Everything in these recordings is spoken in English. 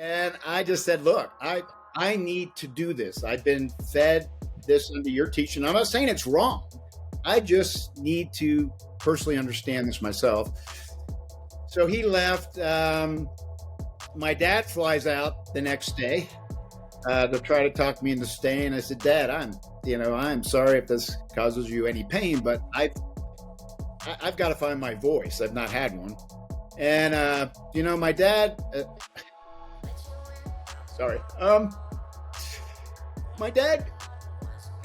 And I just said, look, I need to do this. I've been fed this under your teaching. I'm not saying it's wrong. I just need to personally understand this myself. So he left. My dad flies out the next day to try to talk me into staying. I said, Dad, I'm sorry if this causes you any pain, but I've got to find my voice. I've not had one. And, my dad, my dad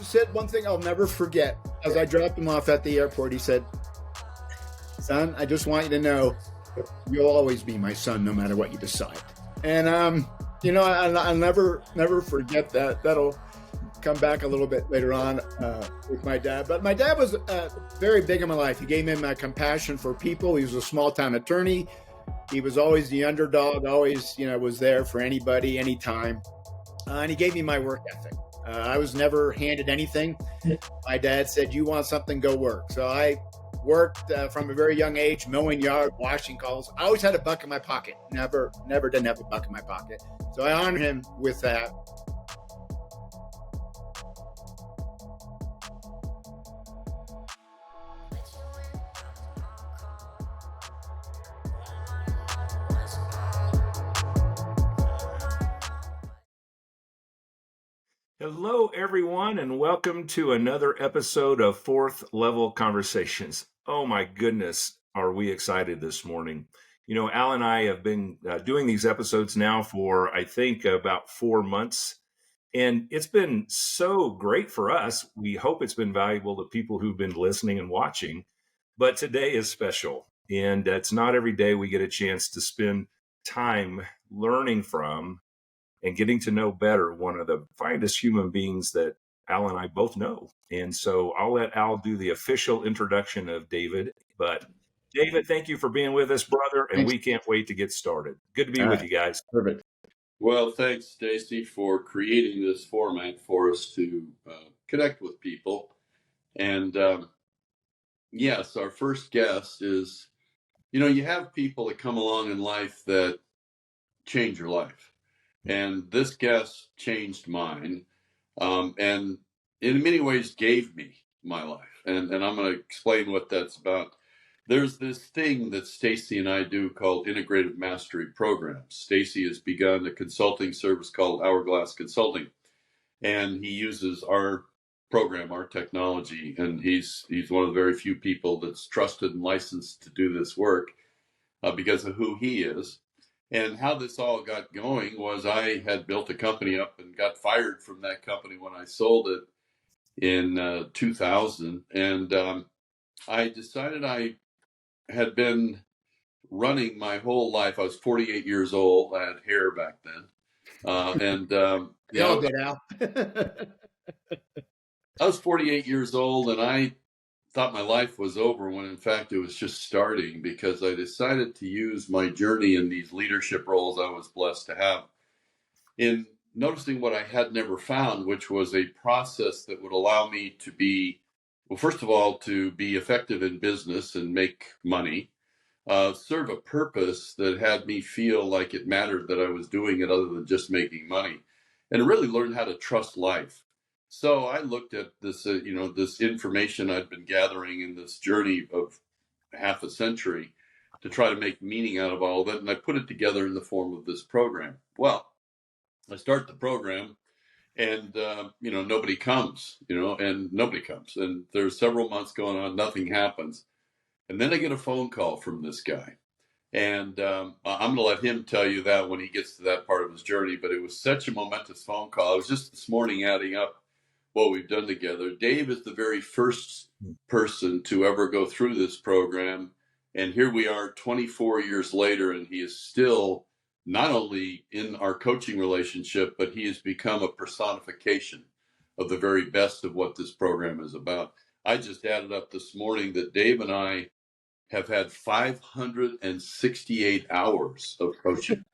said one thing I'll never forget. As I dropped him off at the airport, he said, son, I just want you to know you'll always be my son no matter what you decide. And, I'll never forget that. That'll come back a little bit later on with my dad. But my dad was very big in my life. He gave me my compassion for people. He was a small town attorney. He was always the underdog, always, was there for anybody, anytime. And he gave me my work ethic. I was never handed anything. My dad said, you want something, go work. So I worked from a very young age, mowing yard, washing calls. I always had a buck in my pocket. Never didn't have a buck in my pocket. So I honor him with that. Hello, everyone, and welcome to another episode of Fourth Level Conversations. Oh, my goodness, are we excited this morning. Al and I have been doing these episodes now for, I think, about 4 months, and it's been so great for us. We hope it's been valuable to people who've been listening and watching, but today is special, and it's not every day we get a chance to spend time learning from and getting to know better one of the finest human beings that Al and I both know. And so I'll let Al do the official introduction of David. But David, thank you for being with us, brother. And Thanks. We can't wait to get started. Good to be All with right. you guys. Perfect. Well, thanks, Stacey, for creating this format for us to connect with people. And yes, our first guest is, you have people that come along in life that change your life. And this guest changed mine, and in many ways gave me my life. And I'm going to explain what that's about. There's this thing that Stacey and I do called Integrative Mastery Programs. Stacey has begun a consulting service called Hourglass Consulting, and he uses our program, our technology, and he's one of the very few people that's trusted and licensed to do this work because of who he is. And how this all got going was I had built a company up and got fired from that company when I sold it in 2000. And I decided I had been running my whole life. I was 48 years old. I had hair back then. We all did, Al. I was 48 years old, and I thought my life was over when in fact it was just starting, because I decided to use my journey in these leadership roles I was blessed to have in noticing what I had never found, which was a process that would allow me to be, well, first of all, to be effective in business and make money, serve a purpose that had me feel like it mattered that I was doing it other than just making money, and really learn how to trust life. So I looked at this, this information I'd been gathering in this journey of half a century to try to make meaning out of all of it. And I put it together in the form of this program. Well, I start the program and, nobody comes, and nobody comes. And there's several months going on, nothing happens. And then I get a phone call from this guy. And I'm going to let him tell you that when he gets to that part of his journey. But it was such a momentous phone call. I was just this morning adding up what we've done together. Dave is the very first person to ever go through this program. And here we are 24 years later, and he is still not only in our coaching relationship, but he has become a personification of the very best of what this program is about. I just added up this morning that Dave and I have had 568 hours of coaching.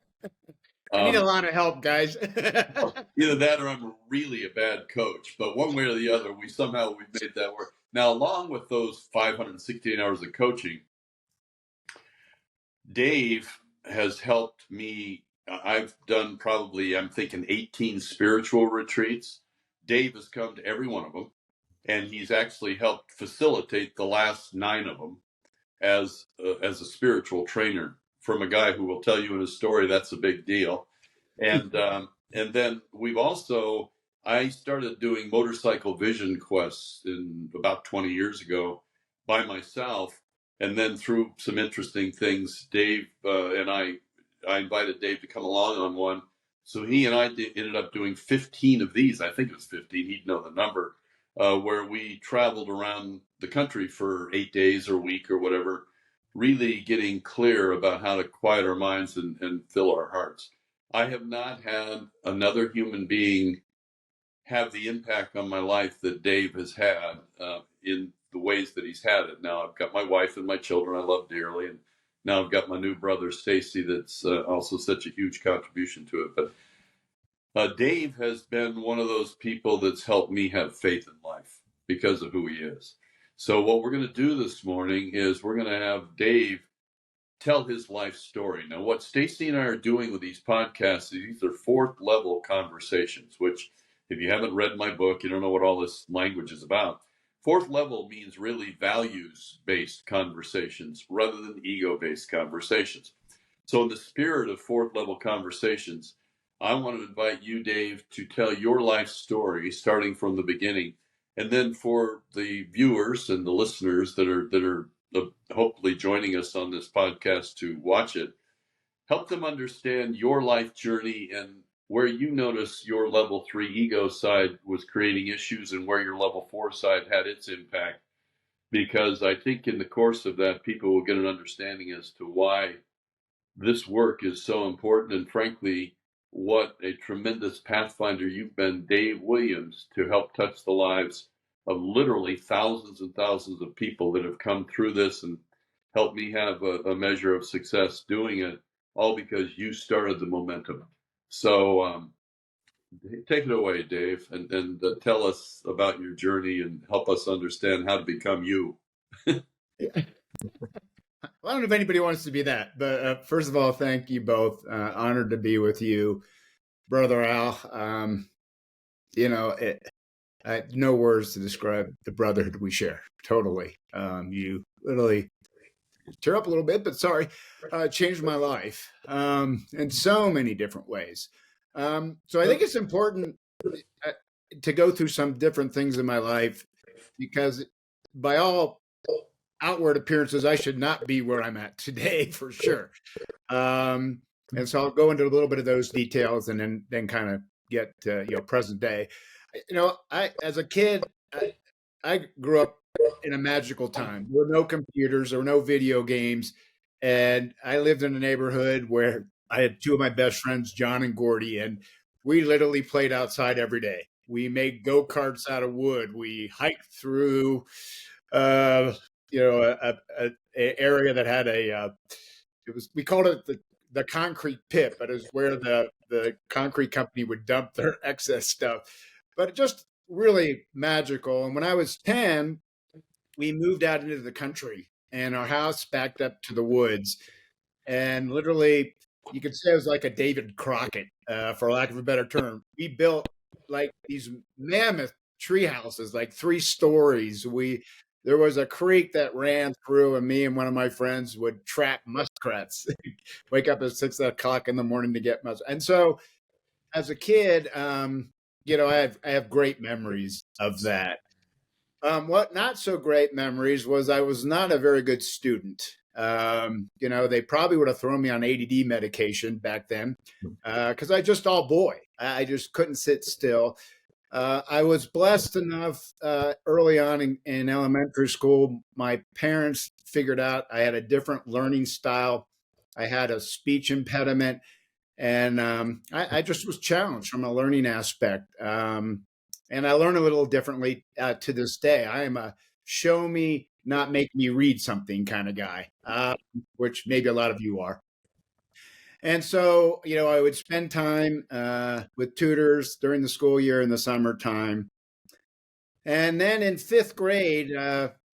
I need a lot of help, guys. Either that or I'm really a bad coach, but one way or the other, we've made that work. Now, along with those 568 hours of coaching, Dave has helped me I've done probably, I'm thinking 18 spiritual retreats. Dave has come to every one of them, and he's actually helped facilitate the last 9 of them as a spiritual trainer from a guy who will tell you in his story that's a big deal. And then we've also, I started doing motorcycle vision quests in about 20 years ago by myself, and then through some interesting things, Dave and I invited Dave to come along on one. So he and I ended up doing 15 of these. I think it was 15. He'd know the number, where we traveled around the country for 8 days or a week or whatever, really getting clear about how to quiet our minds and fill our hearts. I have not had another human being have the impact on my life that Dave has had in the ways that he's had it. Now I've got my wife and my children I love dearly, and now I've got my new brother Stacey that's also such a huge contribution to it. But Dave has been one of those people that's helped me have faith in life because of who he is. So what we're going to do this morning is we're going to have Dave tell his life story. Now, what Stacey and I are doing with these podcasts, these are fourth level conversations, which if you haven't read my book, you don't know what all this language is about. Fourth level means really values-based conversations rather than ego-based conversations. So in the spirit of fourth level conversations, I want to invite you, Dave, to tell your life story starting from the beginning. And then for the viewers and the listeners that are hopefully joining us on this podcast to watch it, help them understand your life journey and where you notice your level 3 ego side was creating issues and where your level 4 side had its impact. Because I think in the course of that, people will get an understanding as to why this work is so important, and frankly, what a tremendous pathfinder you've been, Dave Williams, to help touch the lives of literally thousands and thousands of people that have come through this and helped me have a measure of success doing it, all because you started the momentum. So take it away, Dave, and tell us about your journey and help us understand how to become you. Well, I don't know if anybody wants to be that, but first of all, thank you both. Honored to be with you, Brother Al. I have no words to describe the brotherhood we share. Totally. You literally tear up a little bit, but sorry, changed my life in so many different ways. So I think it's important to go through some different things in my life because by all outward appearances, I should not be where I'm at today for sure. And so I'll go into a little bit of those details and then kind of get present day. As a kid, I grew up in a magical time. There were no computers, there were no video games, and I lived in a neighborhood where I had 2 of my best friends, John and Gordy, and we literally played outside every day. We made go-karts out of wood. We hiked through a area that had we called it the concrete pit, but it was where the concrete company would dump their excess stuff. But it just really magical. And when I was 10, we moved out into the country and our house backed up to the woods. And literally, you could say it was like a David Crockett, for lack of a better term. We built like these mammoth tree houses, like 3 stories. There was a creek that ran through, and me and one of my friends would trap muskrats. Wake up at 6 o'clock in the morning to get muskrats. And so, as a kid, I have great memories of that. What not so great memories was I was not a very good student. They probably would have thrown me on ADD medication back then because I just all boy. I just couldn't sit still. I was blessed enough early on in elementary school. My parents figured out I had a different learning style. I had a speech impediment, and I just was challenged from a learning aspect. And I learn a little differently to this day. I am a show me, not make me read something kind of guy, which maybe a lot of you are. And so, I would spend time with tutors during the school year in the summertime. And then in 5th grade,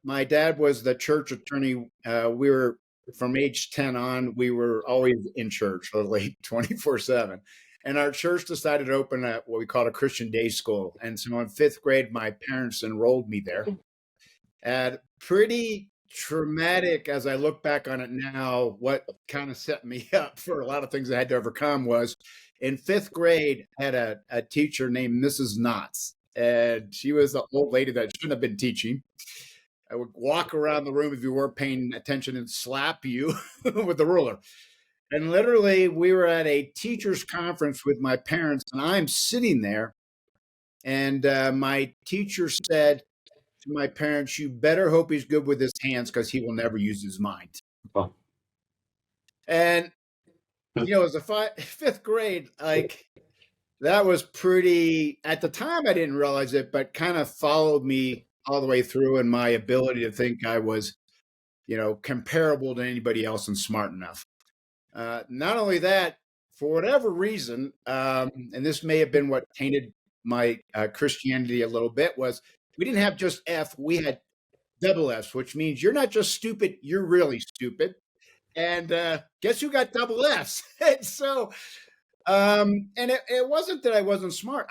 my dad was the church attorney. We were from age 10 on, we were always in church, literally 24/7. And our church decided to open what we called a Christian day school. And so in fifth grade, my parents enrolled me there. And pretty traumatic as I look back on it now, what kind of set me up for a lot of things I had to overcome was in fifth grade, I had a teacher named Mrs. Knotts. And she was an old lady that shouldn't have been teaching. I would walk around the room if you weren't paying attention and slap you with the ruler. And literally, we were at a teachers' conference with my parents, and I'm sitting there. And my teacher said to my parents, "You better hope he's good with his hands because he will never use his mind." Oh. And, as a fifth grade, like that was pretty, at the time, I didn't realize it, but kind of followed me all the way through in my ability to think I was, comparable to anybody else and smart enough. Not only that, for whatever reason, and this may have been what tainted my Christianity a little bit, was we didn't have just F, we had double Fs, which means you're not just stupid, you're really stupid. And guess who got double Fs? And so, and it wasn't that I wasn't smart.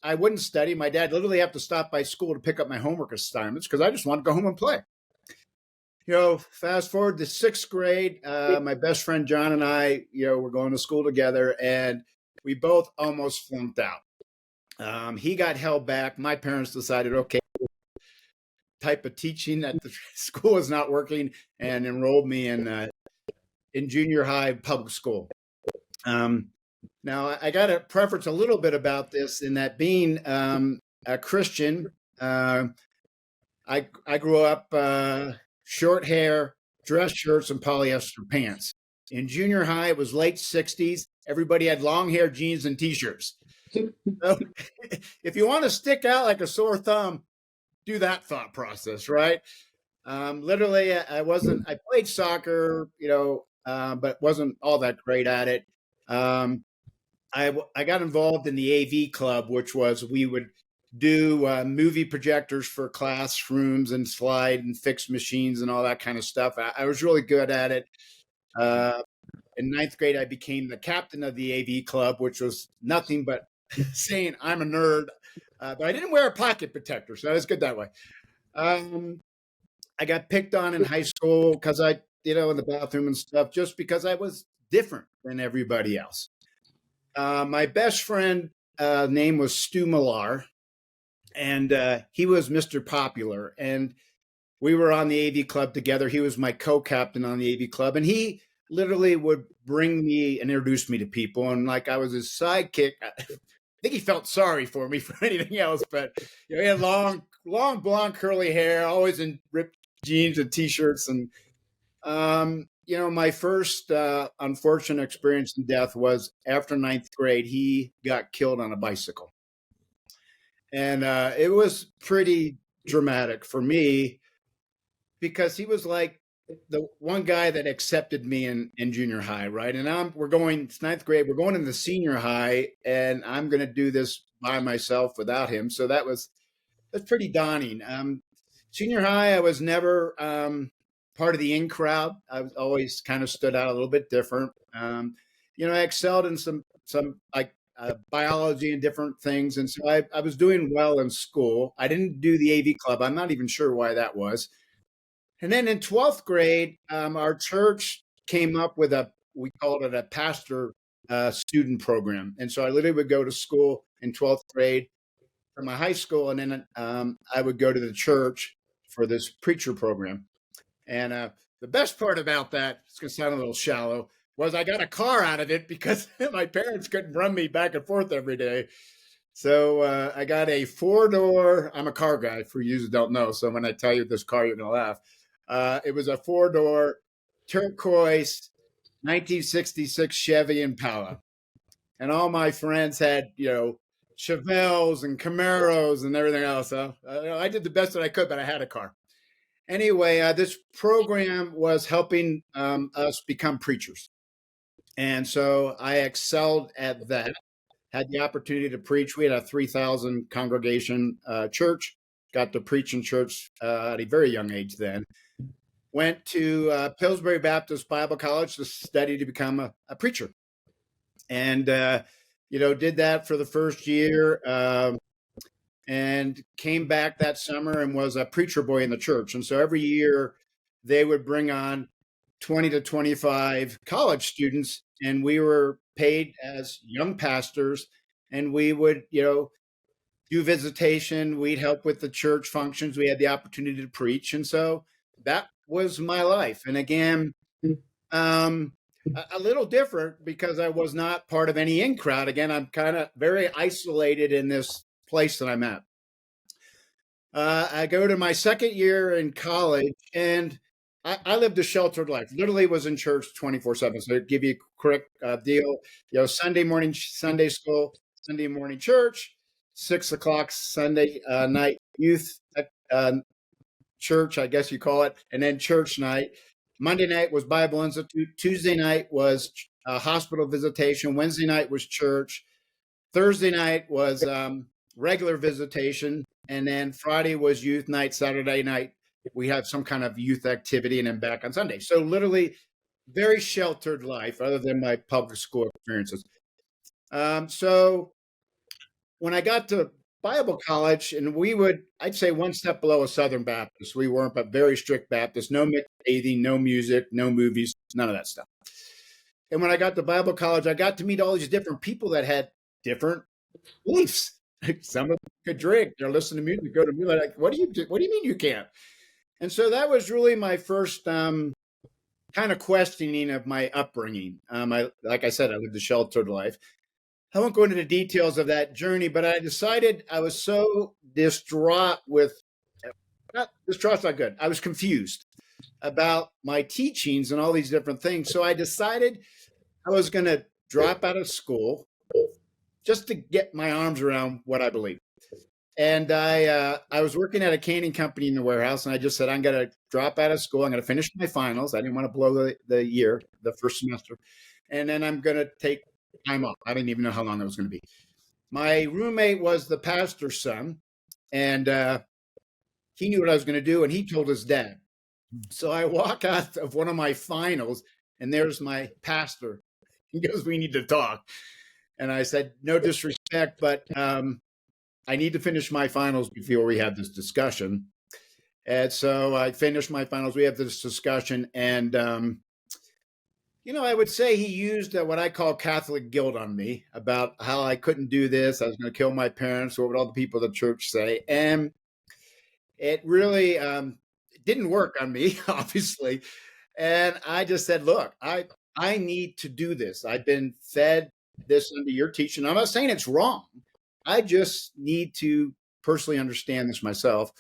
I wouldn't study. My dad literally had to stop by school to pick up my homework assignments because I just wanted to go home and play. Fast forward to sixth grade, my best friend John and I, were going to school together, and we both almost flunked out. He got held back. My parents decided, okay, type of teaching at the school is not working, and enrolled me in junior high public school. Now, I got to preface a little bit about this in that being a Christian, I grew up short hair, dress shirts, and polyester pants. In junior high, it was late 60s. Everybody had long hair, jeans, and T-shirts. So if you want to stick out like a sore thumb, do that thought process, right? Literally, I played soccer, but wasn't all that great at it. I got involved in the AV club, which was we would do movie projectors for classrooms and slide and fix machines and all that kind of stuff. I was really good at it. In ninth grade, I became the captain of the AV club, which was nothing but saying I'm a nerd. But I didn't wear a pocket protector, so that was good that way. I got picked on in high school because in the bathroom and stuff, just because I was different than everybody else. My best friend name was Stu Millar, and he was Mr. Popular. And we were on the AV club together. He was my co-captain on the AV club, and he literally would bring me and introduce me to people. And like I was his sidekick. I think he felt sorry for me for anything else, but he had long blonde curly hair, always in ripped jeans and T-shirts. And my first unfortunate experience in death was after ninth grade. He got killed on a bicycle. And it was pretty dramatic for me because he was like the one guy that accepted me in junior high, right? And it's ninth grade, we're going into senior high, and I'm going to do this by myself without him. So that's pretty daunting. Senior high, I was never part of the in crowd. I was always kind of stood out a little bit different. I excelled in some like biology and different things. And so I was doing well in school. I didn't do the AV club. I'm not even sure why that was. And then in 12th grade, our church came up with we called it a pastor student program. And so I literally would go to school in 12th grade for my high school. And then I would go to the church for this preacher program. And the best part about that, it's going to sound a little shallow, was I got a car out of it because my parents couldn't run me back and forth every day. So I got a 4-door, I'm a car guy for you who don't know. So when I tell you this car, you're going to laugh. It was a 4-door turquoise 1966 Chevy Impala. And all my friends had, Chevelles and Camaros and everything else. So I did the best that I could, but I had a car. Anyway, this program was helping us become preachers. And so I excelled at that, had the opportunity to preach. We had a 3,000 congregation church, got to preach in church at a very young age then. went to Pillsbury Baptist Bible College to study to become a preacher. And, did that for the first year. And came back that summer and was a preacher boy in the church. And so every year they would bring on 20 to 25 college students, and we were paid as young pastors, and we would, do visitation. We'd help with the church functions. We had the opportunity to preach. And so that was my life. And again, a little different because I was not part of any in crowd. Again, I'm kind of very isolated in this place that I'm at. I go to my second year in college, and I lived a sheltered life. Literally was in church 24/7. So to give you a quick deal, Sunday morning Sunday school, Sunday morning church, 6 o'clock Sunday night youth uh, church, I guess you call it, and then church night. Monday night was Bible Institute. Tuesday night was hospital visitation. Wednesday night was church. Thursday night was regular visitation. And then Friday was youth night. Saturday night, we had some kind of youth activity, and then back on Sunday. So literally very sheltered life other than my public school experiences. So when I got to Bible college, and I'd say one step below a Southern Baptist. We weren't, but very strict Baptist. No mixed bathing, no music, no movies, none of that stuff. And when I got to Bible college, I got to meet all these different people that had different beliefs. Some of them could drink, they're listening to music, go to music. Like, what do you mean you can't? And so that was really my first kind of questioning of my upbringing. Like I said, I lived a sheltered life. I won't go into the details of that journey, but I decided I was so distraught distraught's not good. I was confused about my teachings and all these different things. So I decided I was going to drop out of school just to get my arms around what I believe. And I was working at a canning company in the warehouse, and I just said, I'm going to drop out of school. I'm going to finish my finals. I didn't want to blow the year, the first semester. And then I'm going to take time off. I didn't even know how long it was going to be. My roommate was the pastor's son, and he knew what I was going to do, and he told his dad. So I walk out of one of my finals, and there's my pastor. He goes, we need to talk. And I said, no disrespect, but I need to finish my finals before we have this discussion. And so I finished my finals. We have this discussion. And, I would say he used what I call Catholic guilt on me about how I couldn't do this. I was going to kill my parents. What would all the people at the church say? And it really didn't work on me, obviously. And I just said, look, I need to do this. I've been fed this under your teaching. I'm not saying it's wrong. I just need to personally understand this myself.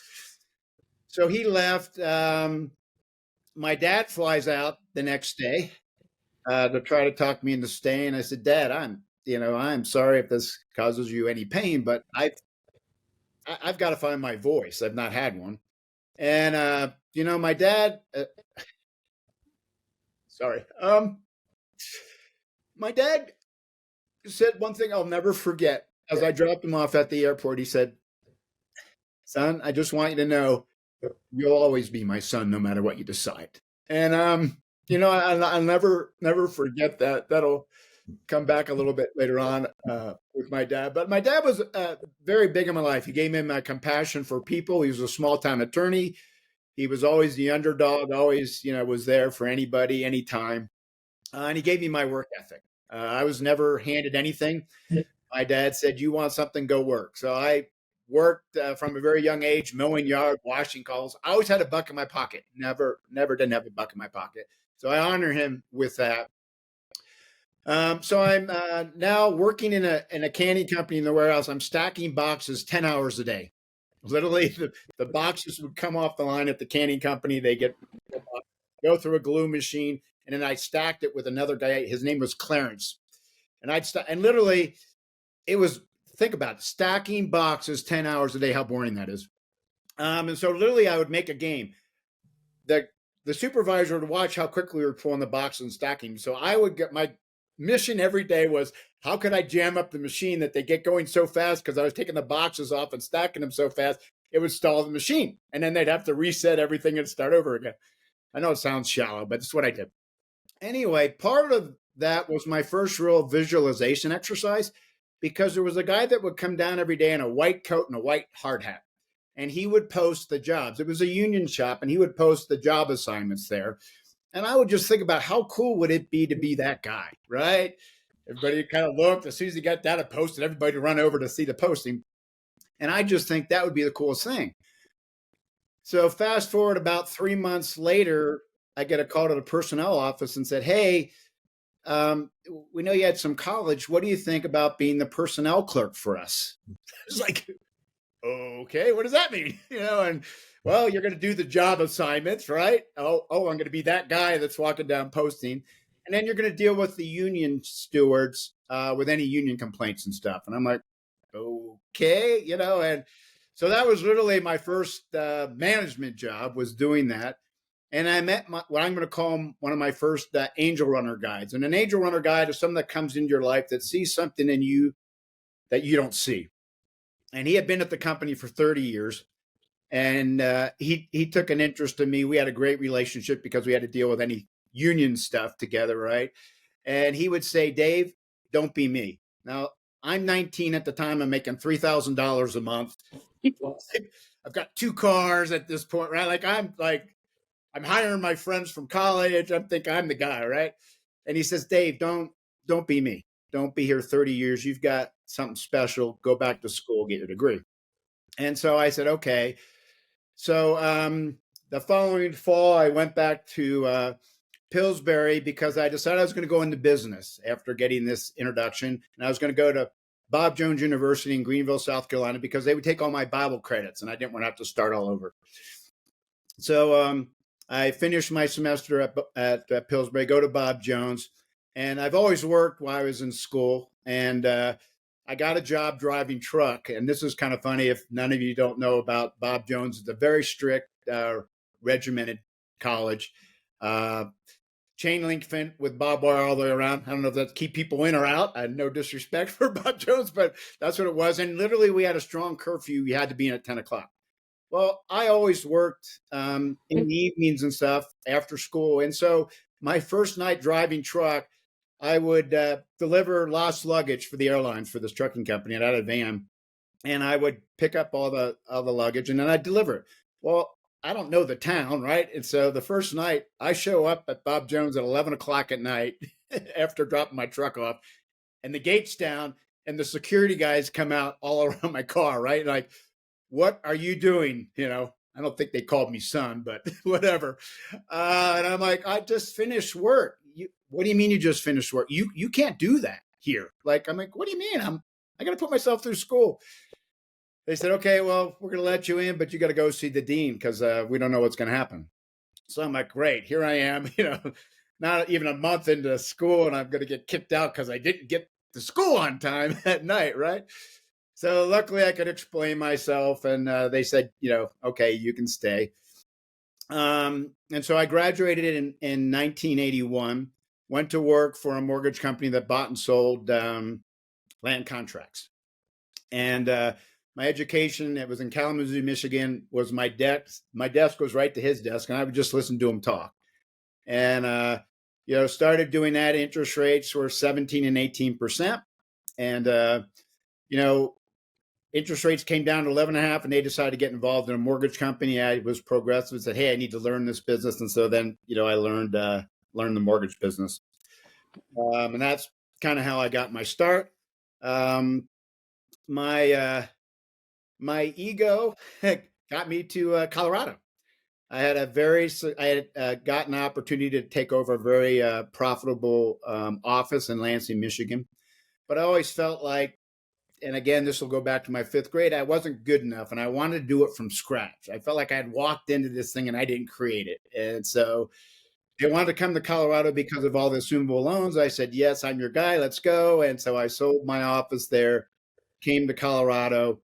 So he left. My dad flies out the next day to try to talk me into staying. I said, Dad, I'm sorry if this causes you any pain, but I've got to find my voice. I've not had one. And, my dad, sorry. My dad said one thing I'll never forget. As I dropped him off at the airport, he said, son, I just want you to know you'll always be my son, no matter what you decide. And, I'll never forget that. That'll come back a little bit later on with my dad. But my dad was very big in my life. He gave me my compassion for people. He was a small town attorney. He was always the underdog, always, was there for anybody, anytime. And he gave me my work ethic. I was never handed anything. My dad said, you want something, go work. So I worked from a very young age, mowing yard, washing calls. I always had a buck in my pocket. Never didn't have a buck in my pocket. So I honor him with that. So I'm now working in a canning company in the warehouse. I'm stacking boxes 10 hours a day. Literally, the boxes would come off the line at the canning company. They go through a glue machine, and then I stacked it with another guy. His name was Clarence. And and literally, it was, think about it, stacking boxes 10 hours a day, how boring that is. And so literally I would make a game. The supervisor would watch how quickly we were pulling the boxes and stacking. So I would get, my mission every day was, how could I jam up the machine that they get going so fast? Because I was taking the boxes off and stacking them so fast, it would stall the machine. And then they'd have to reset everything and start over again. I know it sounds shallow, but it's what I did. Anyway, part of that was my first real visualization exercise because there was a guy that would come down every day in a white coat and a white hard hat. And he would post the jobs. It was a union shop, and he would post the job assignments there. And I would just think about how cool would it be to be that guy, right? Everybody kind of looked. As soon as he got that posted, everybody would run over to see the posting. And I just think that would be the coolest thing. So fast forward about 3 months later, I get a call to the personnel office and said, hey, we know you had some college. What do you think about being the personnel clerk for us? It's like, okay, what does that mean? And well, you're going to do the job assignments, right? Oh, I'm going to be that guy that's walking down posting. And then you're going to deal with the union stewards with any union complaints and stuff. And I'm like, okay, and so that was literally my first management job, was doing that. And I met what I'm going to call one of my first angel runner guides. And an angel runner guide is someone that comes into your life that sees something in you that you don't see. And he had been at the company for 30 years. And he took an interest in me. We had a great relationship because we had to deal with any union stuff together, right? And he would say, Dave, don't be me. Now, I'm 19 at the time. I'm making $3,000 a month. I've got 2 cars at this point, right? I'm hiring my friends from college. I'm thinking I'm the guy, right? And he says, Dave, don't be me. Don't be here 30 years. You've got something special. Go back to school, get your degree. And so I said, okay. So the following fall, I went back to Pillsbury because I decided I was going to go into business after getting this introduction. And I was going to go to Bob Jones University in Greenville, South Carolina, because they would take all my Bible credits and I didn't want to have to start all over. So I finished my semester at Pillsbury, go to Bob Jones. And I've always worked while I was in school. And I got a job driving truck. And this is kind of funny if none of you don't know about Bob Jones. It's a very strict, regimented college. Chain link fence with barbed wire all the way around. I don't know if that's keep people in or out. I had no disrespect for Bob Jones, but that's what it was. And literally, we had a strong curfew. You had to be in at 10 o'clock. Well, I always worked in the evenings and stuff after school. And so my first night driving truck, I would deliver lost luggage for the airlines for this trucking company. And I had a van, and I would pick up all the luggage and then I'd deliver it. Well, I don't know the town, right? And so the first night I show up at Bob Jones at 11 o'clock at night after dropping my truck off, and the gate's down and the security guys come out all around my car, right? Like, what are you doing? I don't think they called me son, but whatever. And I'm like, I just finished work. What do you mean you just finished work? You can't do that here. I'm like, what do you mean? I got to put myself through school. They said, okay, well, we're going to let you in, but you got to go see the dean because we don't know what's going to happen. So I'm like, great, here I am, not even a month into school, and I'm going to get kicked out because I didn't get to school on time at night, right? So luckily I could explain myself, and they said, okay, you can stay. And so I graduated in 1981, went to work for a mortgage company that bought and sold land contracts. And my education, it was in Kalamazoo, Michigan, was my desk. My desk was right to his desk, and I would just listen to him talk. And, started doing that. Interest rates were 17 and 18%. And, interest rates came down to 11.5, and they decided to get involved in a mortgage company. I was progressive and said, hey, I need to learn this business. And so then, I learned the mortgage business. And that's kind of how I got my start. My ego got me to Colorado. I had gotten an opportunity to take over a very profitable office in Lansing, Michigan. But I always felt like, and again, this will go back to my 5th grade, I wasn't good enough, and I wanted to do it from scratch. I felt like I had walked into this thing and I didn't create it. And so they wanted to come to Colorado because of all the assumable loans. I said, yes, I'm your guy. Let's go. And so I sold my office there, came to Colorado,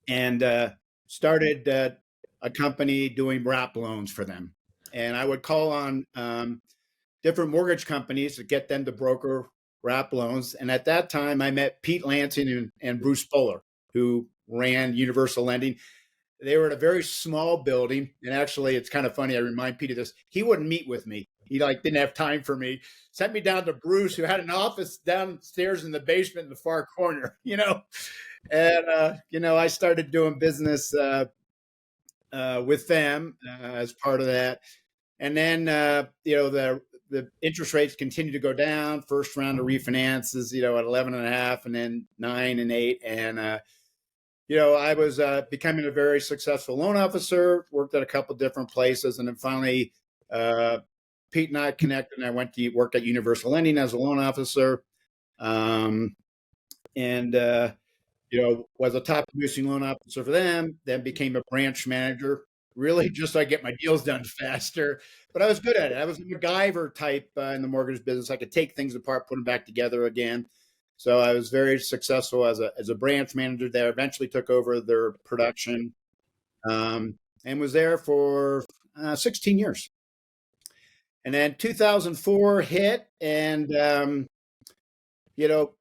and started a company doing wrap loans for them. And I would call on different mortgage companies to get them to broker wrap loans. And at that time, I met Pete Lansing and Bruce Spohler, who ran Universal Lending. They were in a very small building. And actually, it's kind of funny. I remind Pete of this. He wouldn't meet with me. He like didn't have time for me. Sent me down to Bruce, who had an office downstairs in the basement in the far corner, And, I started doing business with them as part of that. And then, the interest rates continue to go down. First round of refinances, at 11 and a half, and then 9 and 8. And, I was becoming a very successful loan officer, worked at a couple different places. And then finally, Pete and I connected, and I went to work at Universal Lending as a loan officer. And, was a top producing loan officer for them, then became a branch manager, really just so I get my deals done faster. But I was good at it. I was a MacGyver type in the mortgage business. I could take things apart, put them back together again. So I was very successful as a branch manager there. Eventually took over their production, and was there for 16 years. And then 2004 hit, and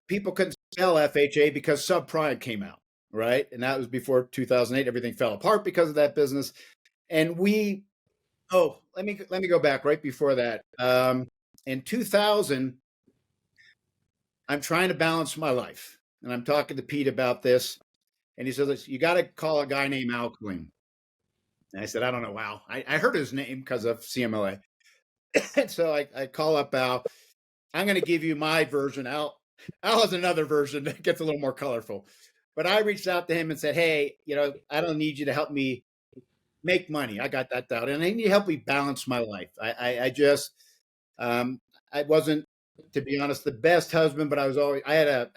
people couldn't sell FHA because subprime came out, right? And that was before 2008. Everything fell apart because of that business. And let me go back right before that. In 2000, I'm trying to balance my life, and I'm talking to Pete about this, and he says, "You got to call a guy named Al Kling." And I said, "I don't know Al. I heard his name because of CMLA." And so I call up Al. I'm going to give you my version. Al has another version that gets a little more colorful. But I reached out to him and said, "Hey, I don't need you to help me make money. I got that down. And I need you to help me balance my life. I just, I wasn't, to be honest, the best husband, but I had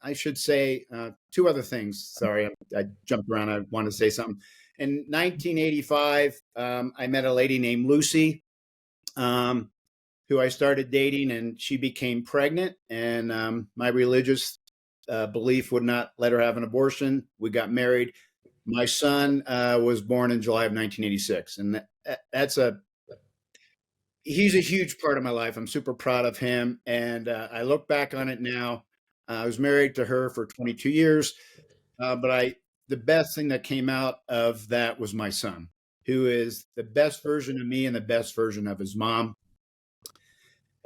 I should say two other things. Sorry, I jumped around. I wanted to say something. In 1985, I met a lady named Lucy, who I started dating, and she became pregnant. And my religious belief would not let her have an abortion. We got married. My son was born in July of 1986, and he's a huge part of my life. I'm super proud of him, and I look back on it now. I was married to her for 22 years, but the best thing that came out of that was my son, who is the best version of me and the best version of his mom,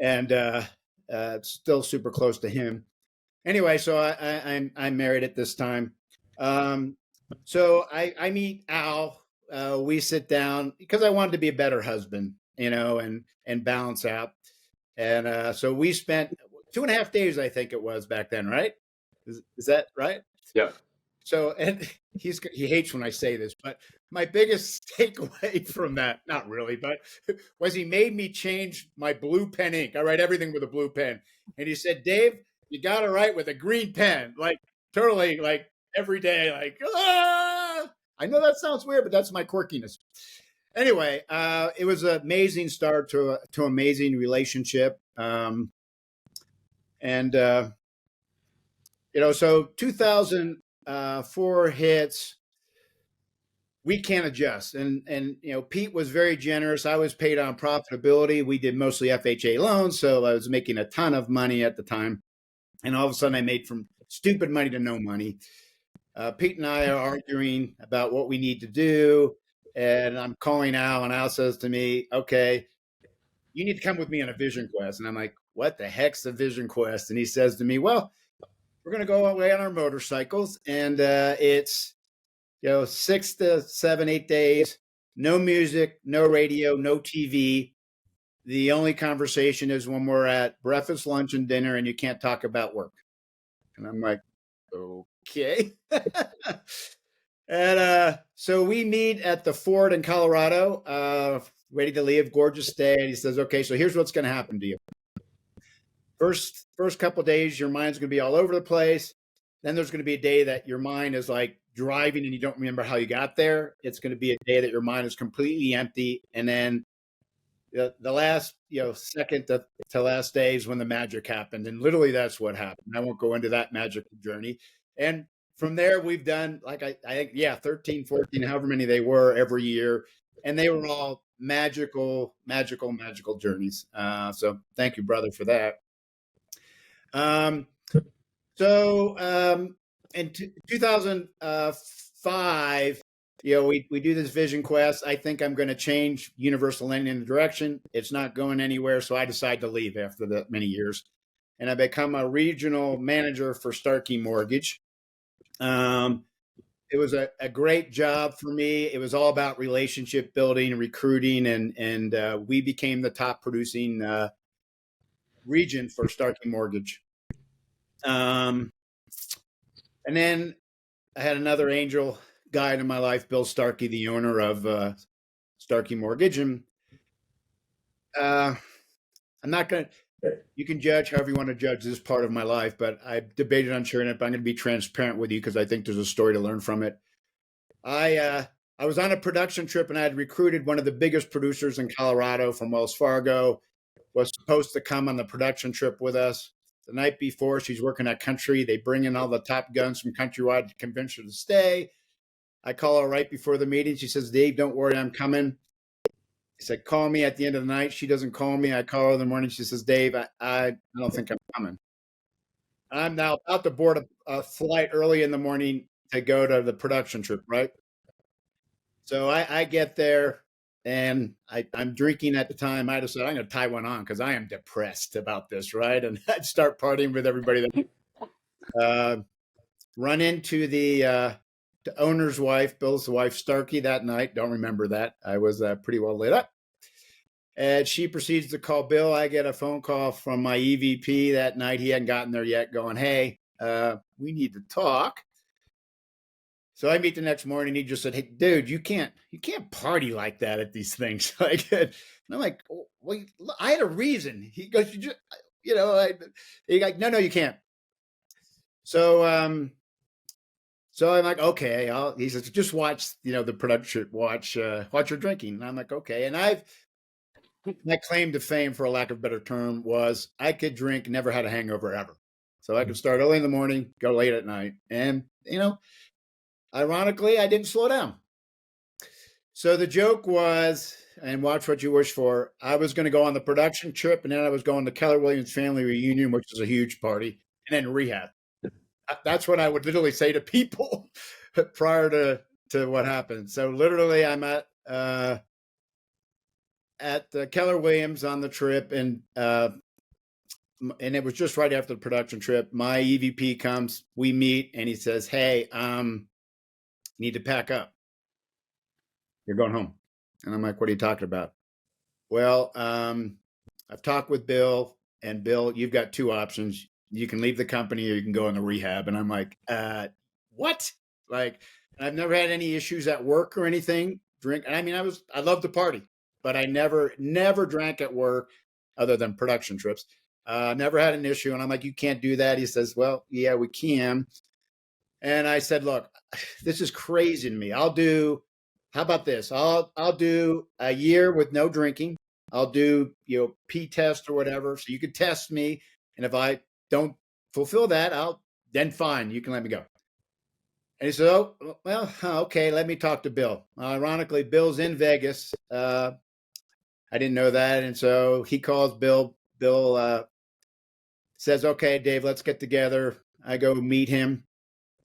and still super close to him. Anyway, so I'm married at this time. So I meet Al. We sit down because I wanted to be a better husband, and balance out. And so we spent 2.5 days, I think it was back then, right? Is that right? Yeah. So, and he hates when I say this, but my biggest takeaway from that, not really, but was he made me change my blue pen ink. I write everything with a blue pen. And he said, "Dave, you got to write with a green pen." Like totally, like every day, like, I know that sounds weird, but that's my quirkiness. Anyway, it was an amazing start to amazing relationship. So 2004 hits. We can't adjust, and Pete was very generous. I was paid on profitability. We did mostly FHA loans, so I was making a ton of money at the time. And all of a sudden, I made from stupid money to no money. Pete and I are arguing about what we need to do, and I'm calling Al, and Al says to me, "Okay, you need to come with me on a vision quest." And I'm like, "What the heck's a vision quest?" And he says to me, "Well, we're going to go away on our motorcycles, and it's 6 to 7, 8 days, no music, no radio, no TV. The only conversation is when we're at breakfast, lunch, and dinner, and you can't talk about work." And I'm like, "Okay." And so we meet at the Ford in Colorado, ready to leave, gorgeous day. And he says, "Okay, so here's what's going to happen to you. First couple of days, your mind's going to be all over the place. Then there's going to be a day that your mind is like driving and you don't remember how you got there. It's going to be a day that your mind is completely empty. And then the last, second to last day is when the magic happened. And literally that's what happened. I won't go into that magical journey. And from there, we've done like, I think, 13, 14, however many they were every year. And they were all magical journeys. So thank you, brother, for that. In 2005, 5, we do this vision quest. I think I'm going to change Universal Lending in the direction. It's not going anywhere. So I decide to leave after that many years. And I become a regional manager for Starkey Mortgage. It was a great job for me. It was all about relationship building and recruiting, and we became the top producing region for Starkey Mortgage. And then I had another angel guide in my life, Bill Starkey, the owner of Starkey Mortgage. And I'm not going to, you can judge however you want to judge this part of my life, but I debated on sharing it, but I'm going to be transparent with you because I think there's a story to learn from it. I was on a production trip and I had recruited one of the biggest producers in Colorado from Wells Fargo, was supposed to come on the production trip with us. The night before, she's working at Country. They bring in all the top guns from Countrywide to convince her to stay. I call her right before the meeting. She says, Dave, don't worry, I'm coming. I said, call me at the end of the night. She doesn't call me. I call her in the morning. She says, Dave, I don't think I'm coming. I'm now about to board a flight early in the morning to go to the production trip, right? So I get there and I'm drinking at the time. I decided I'm going to tie one on because I am depressed about this, right? And I'd start partying with everybody. Run into the owner's wife, Bill's wife, Starkey, that night. Don't remember that. I was pretty well lit up. And she proceeds to call Bill. I get a phone call from my EVP that night. He hadn't gotten there yet, going, hey, we need to talk. So I meet the next morning. He just said, hey, dude, you can't party like that at these things. And I'm like, well, I had a reason. He goes, he's like, no, you can't. So I'm like, okay. He says, just watch, the production, watch your drinking. And I'm like, okay. And my claim to fame, for a lack of a better term, was I could drink, never had a hangover ever. So I could start early in the morning, go late at night. And, ironically, I didn't slow down. So the joke was, and watch what you wish for, I was going to go on the production trip, and then I was going to Keller Williams family reunion, which is a huge party, and then rehab. That's what I would literally say to people prior to what happened. So literally I'm at Keller Williams on the trip, and it was just right after the production trip. My EVP comes, we meet, and he says, hey, need to pack up. You're going home. And I'm like, what are you talking about? Well, I've talked with Bill, and Bill, you've got two options. You can leave the company or you can go into rehab. And I'm like, what? Like, I've never had any issues at work or anything. I love to party, but I never drank at work other than production trips. Never had an issue. And I'm like, you can't do that. He says, well, yeah, we can. And I said, look, this is crazy to me. How about this? I'll do a year with no drinking. I'll do, P test or whatever. So you could test me. And if I don't fulfill that, then fine, you can let me go. And he said, oh, well, okay, let me talk to Bill. Ironically, Bill's in Vegas. I didn't know that. And so he calls Bill. Bill says, okay, Dave, let's get together. I go meet him.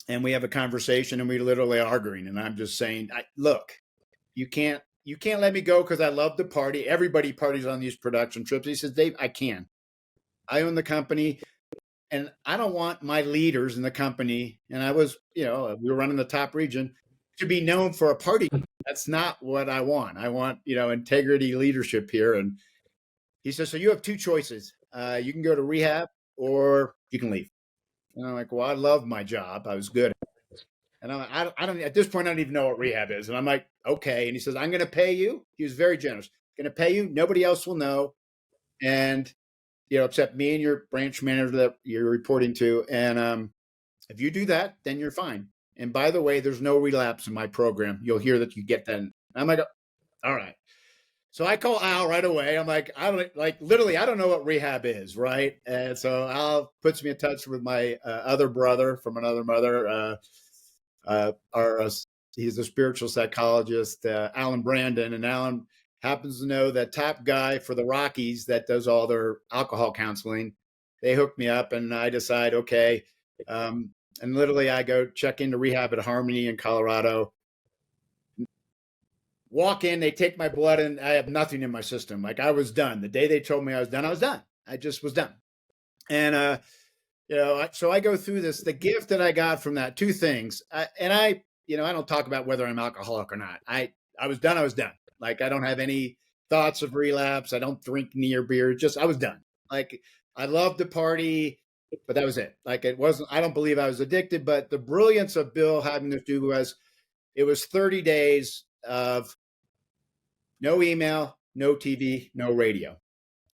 And we have a conversation, and we literally are arguing. And I'm just saying, look, you can't let me go because I love to party. Everybody parties on these production trips. He says, Dave, I can. I own the company, and I don't want my leaders in the company. And I was, we were running the top region, to be known for a party. That's not what I want. I want, integrity leadership here. And he says, so you have two choices. You can go to rehab or you can leave. And I'm like, well, I love my job. I was good. And I'm like, I don't, at this point, I don't even know what rehab is. And I'm like, okay. And he says, I'm going to pay you. He was very generous. Going to pay you. Nobody else will know. And, except me and your branch manager that you're reporting to. And if you do that, then you're fine. And by the way, there's no relapse in my program. You'll hear that you get that. And I'm like, all right. So I call Al right away. I'm like, literally, I don't know what rehab is, right? And so Al puts me in touch with my other brother from another mother. He's a spiritual psychologist, Alan Brandon, and Alan happens to know that top guy for the Rockies that does all their alcohol counseling. They hooked me up, and I decide, okay, And literally I go check into rehab at Harmony in Colorado, walk in, they take my blood, and I have nothing in my system. Like, I was done. The day they told me I was done, I was done. I just was done. And, so I go through this, the gift that I got from that, two things. I don't talk about whether I'm alcoholic or not. I was done. I was done. Like, I don't have any thoughts of relapse. I don't drink near beer. Just, I was done. Like, I loved to party, but that was it. Like, it wasn't, I don't believe I was addicted, but the brilliance of Bill having this do was, it was 30 days of no email, no TV, no radio.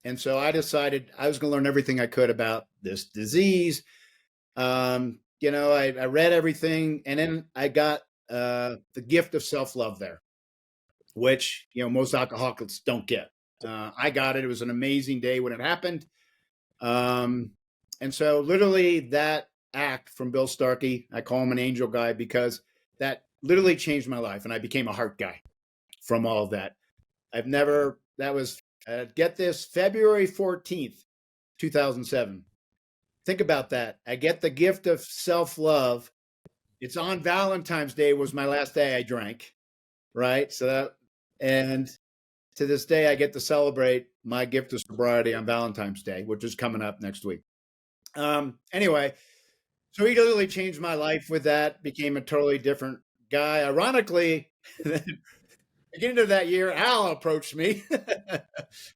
And so I decided I was going to learn everything I could about this disease. I read everything, and then I got the gift of self-love there, which, most alcoholics don't get. I got it. It was an amazing day when it happened. And so literally that act from Bill Starkey, I call him an angel guy because that literally changed my life, and I became a heart guy from all of that. That was, get this, February 14th, 2007. Think about that. I get the gift of self-love. It's on Valentine's Day was my last day I drank, right? And to this day, I get to celebrate my gift of sobriety on Valentine's Day, which is coming up next week. Anyway, so he literally changed my life with that, became a totally different guy. Ironically, beginning of that year, Al approached me.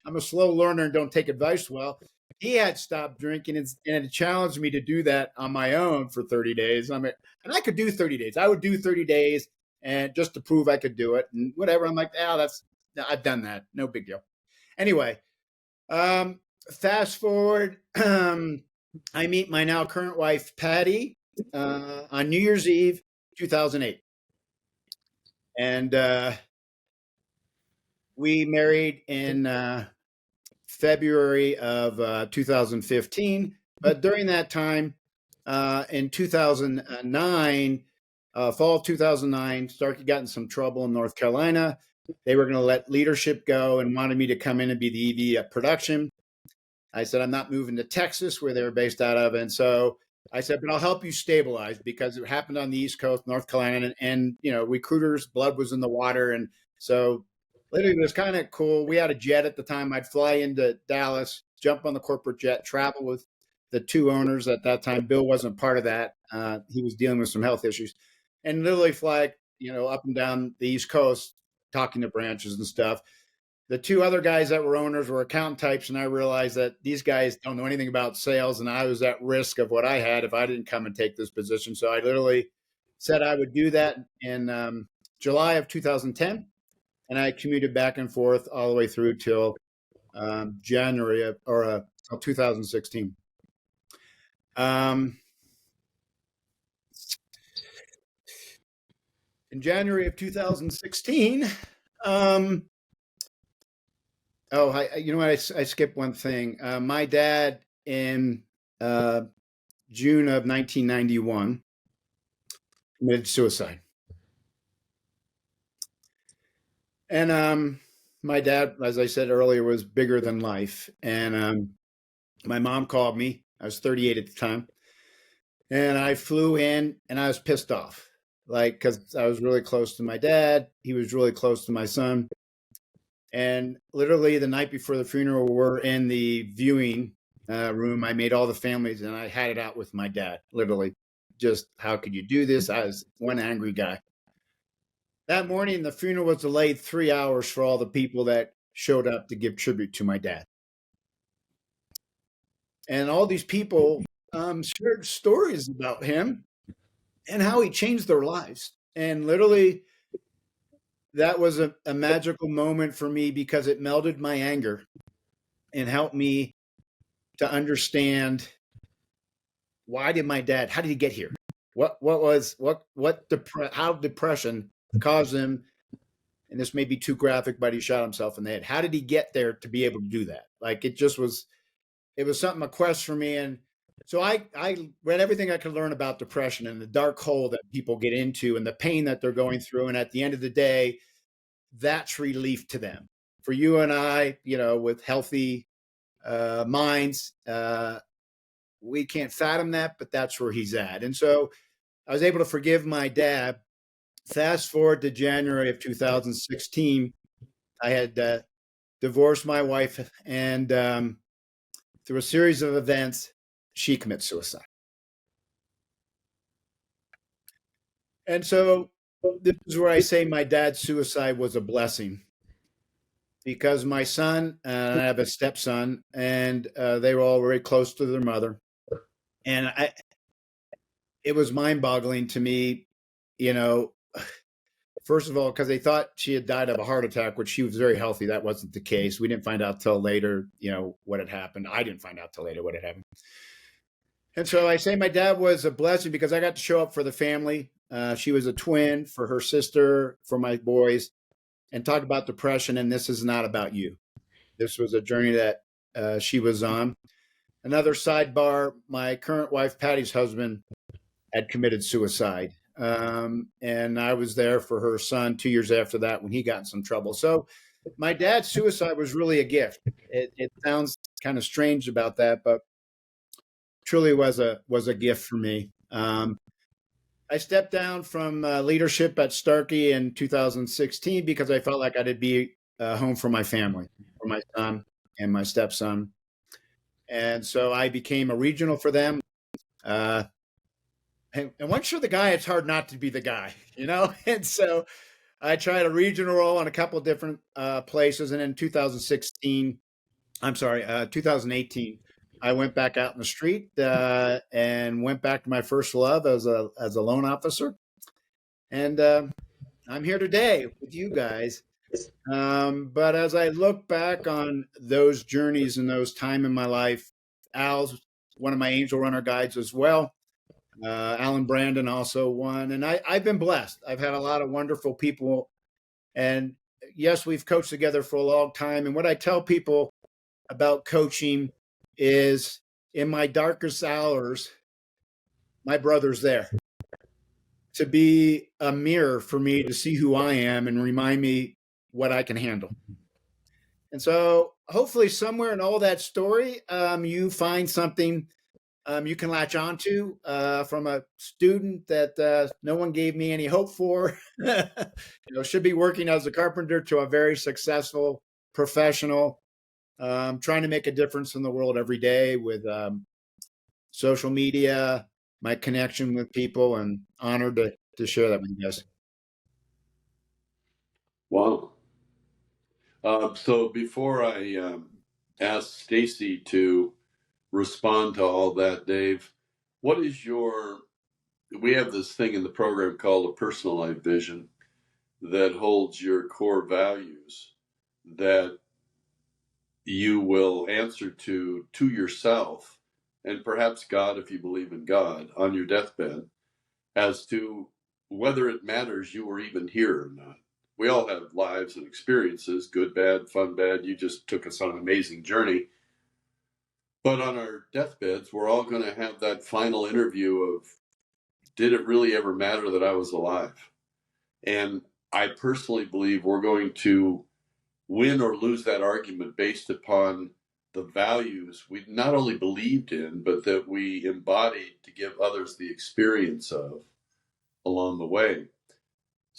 I'm a slow learner and don't take advice well. He had stopped drinking and it challenged me to do that on my own for 30 days. And I could do 30 days. I would do 30 days and just to prove I could do it and whatever. I'm like, I've done that. No big deal. Anyway, fast forward. I meet my now current wife, Patty, on New Year's Eve, 2008. And we married in February of 2015. But during that time, in 2009, fall of 2009, Starkey got in some trouble in North Carolina. They were going to let leadership go and wanted me to come in and be the EV at production. I said, I'm not moving to Texas, where they were based out of. And so I said, but I'll help you stabilize, because it happened on the East Coast, North Carolina, and recruiters' blood was in the water. And so literally it was kind of cool. We had a jet at the time. I'd fly into Dallas, jump on the corporate jet, travel with the two owners at that time. Bill wasn't part of that. He was dealing with some health issues, and literally fly, up and down the East Coast, talking to branches and stuff. The two other guys that were owners were accountant types, and I realized that these guys don't know anything about sales, and I was at risk of what I had if I didn't come and take this position. So I literally said I would do that in July of 2010, and I commuted back and forth all the way through till January of 2016. In January of 2016, I skipped one thing. My dad in June of 1991 committed suicide. And my dad, as I said earlier, was bigger than life. And my mom called me. I was 38 at the time. And I flew in, and I was pissed off, because I was really close to my dad. He was really close to my son. And literally the night before the funeral, we're in the viewing room. I made all the families, and I had it out with my dad. Literally, just, how could you do this? I was one angry guy. That morning, the funeral was delayed 3 hours for all the people that showed up to give tribute to my dad. And all these people shared stories about him and how he changed their lives. And literally, that was a magical moment for me, because it melded my anger and helped me to understand, how did he get here? How depression caused him, and this may be too graphic, but he shot himself in the head. How did he get there to be able to do that? It was something, a quest for me. And so I read everything I could learn about depression and the dark hole that people get into and the pain that they're going through. And at the end of the day, that's relief to them. For you and I, with healthy minds, we can't fathom that, but that's where he's at. And so I was able to forgive my dad. Fast forward to January of 2016, I had divorced my wife, and through a series of events, she commits suicide. And so this is where I say my dad's suicide was a blessing, because my son, and I have a stepson, and they were all very close to their mother. And it was mind boggling to me, you know, first of all, because they thought she had died of a heart attack, which she was very healthy. That wasn't the case. We didn't find out till later, what had happened. I didn't find out till later what had happened. And so I say my dad was a blessing because I got to show up for the family. She was a twin for her sister, for my boys, and talk about depression. And this is not about you. This was a journey that she was on. Another sidebar, my current wife, Patty's husband, had committed suicide. And I was there for her son 2 years after that when he got in some trouble. So my dad's suicide was really a gift. It sounds kind of strange about that, but truly was a gift for me. I stepped down from leadership at Starkey in 2016 because I felt like I had to be home for my family, for my son and my stepson. And so I became a regional for them. And once you're the guy, it's hard not to be the guy, And so I tried a regional role in a couple of different places. And in 2018, I went back out in the street and went back to my first love as a loan officer. And I'm here today with you guys. But as I look back on those journeys and those time in my life, Al's one of my angel runner guides as well. Alan Brandon also one. And I've been blessed. I've had a lot of wonderful people. And yes, we've coached together for a long time. And what I tell people about coaching is, in my darkest hours, my brother's there to be a mirror for me to see who I am and remind me what I can handle. And so hopefully somewhere in all that story, you find something you can latch onto from a student that no one gave me any hope for, should be working as a carpenter, to a very successful professional, trying to make a difference in the world every day with social media, my connection with people, and honored to share that with you guys. Wow. So before I ask Stacey to respond to all that, Dave, what is we have this thing in the program called a personalized vision that holds your core values that you will answer to yourself, and perhaps God, if you believe in God, on your deathbed, as to whether it matters you were even here or not. We all have lives and experiences, good, bad, fun, bad. You just took us on an amazing journey. But on our deathbeds, we're all going to have that final interview of, did it really ever matter that I was alive? And I personally believe we're going to win or lose that argument based upon the values we not only believed in, but that we embodied to give others the experience of along the way.